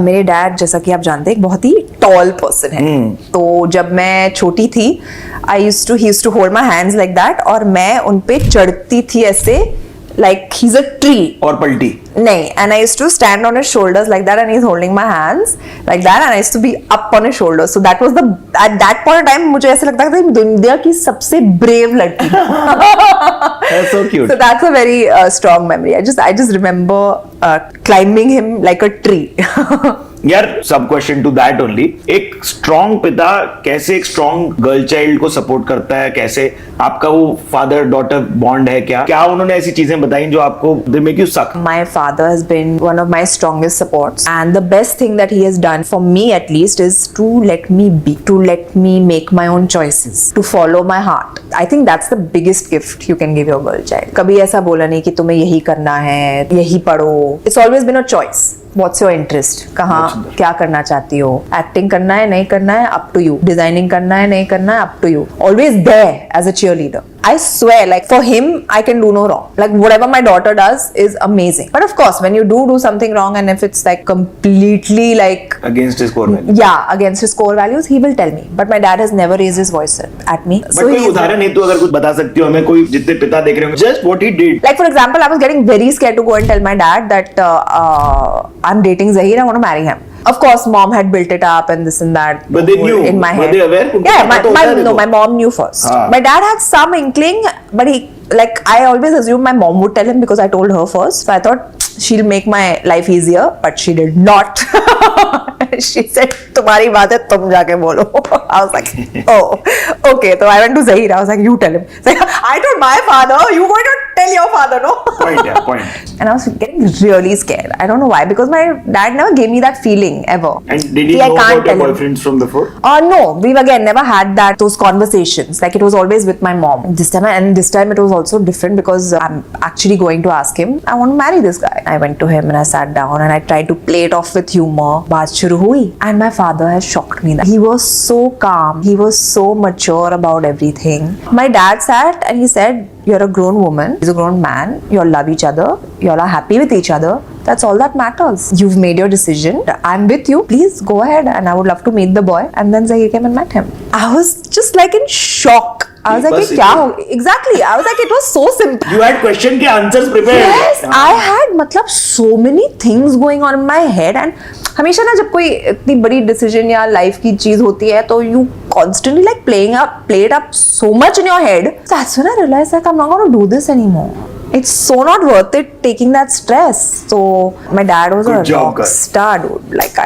मेरे डैड, जैसा कि आप जानते हैं, एक बहुत ही टॉल पर्सन है। तो जब मैं छोटी थी, he used to hold my hands like that, और मैं उन पे चढ़ती थी ऐसे, like he's a tree. और पलटी नहीं, and I used to stand on his shoulders like that, and he's holding my hands like that, and I used to be up on his shoulders. So that was at that point of time मुझे ऐसे लगता था कि दुनिया की सबसे brave लड़की। That's so cute. So that's a very strong memory. I just remember climbing him like a tree. यार, सब क्वेश्चन टू दैट ओनली, एक स्ट्रॉन्ग पिता कैसे एक स्ट्रॉन्ग गर्ल चाइल्ड को सपोर्ट करता है, कैसे आपका वो फादर डॉटर बॉन्ड है, क्या उन्होंने ऐसी चीजें बताई जो आपको दे मेक यू सक? My father has been one of my strongest supports, and the best thing that he has done for me at least is to let me be, to let me make my own choices, to follow my heart. I think that's the biggest gift you can give your girl child. कभी ऐसा बोला नहीं कि तुम्हें यही करना है, यही पढ़ो. It's always been a choice. What's your interest? कहाँ क्या करना चाहती हो? Acting करना है, नहीं करना है, up to you. Designing करना है, नहीं करना है, up to you. Always there as a cheerleader. I swear, like for him, I can do no wrong. Like whatever my daughter does is amazing. But of course, when you do something wrong, and if it's like completely like against his core values, yeah, against his core values, he will tell me. But my dad has never raised his voice at me. But कोई उदाहरण है तो अगर कुछ बता सकती हो हमें, कोई जितने पिता देख रहे हो, just what he did. Like for example, I was getting very scared to go and tell my dad that I'm dating Zahir, I want to marry him. Of course, mom had built it up and this and that. But they knew. In my head. Were they aware? Yeah, my mom knew first. My dad had some inkling, but I always assumed my mom would tell him because I told her first. So I thought she'll make my life easier, but she did not. She said, तुम्हारी बात है, तुम जाके बोलो. I was like, oh, okay. So I went to Zahir. I was like, you tell him. So I told my father, you going to tell your father, no? Point. And I was getting really scared. I don't know why, because my dad never gave me that feeling ever. And did he know about your boyfriends from before? No, we've again never had those conversations. Like it was always with my mom. This time it was also different because I'm actually going to ask him, I want to marry this guy. I went to him and I sat down and I tried to play it off with humor. बात शुरू हुई, and my father has shocked me. He was so calm. He was so mature about everything. My dad sat and he said, you're a grown woman, he's a grown man, you all love each other, you all are happy with each other. That's all that matters. You've made your decision. I'm with you. Please go ahead. And I would love to meet the boy. And then Zahir came and met him. I was just like in shock. I was like, exactly. I was like, it was so simple. You had question के answers prepared. Yes, I had मतलब so many things going on in my head, and हमेशा ना जब कोई इतनी बड़ी decision या life की चीज होती है तो you constantly like play it up so much in your head. That's when I realized like I'm not going to do this anymore. It's so not worth it taking that stress. So my dad was a rock star, dude. Like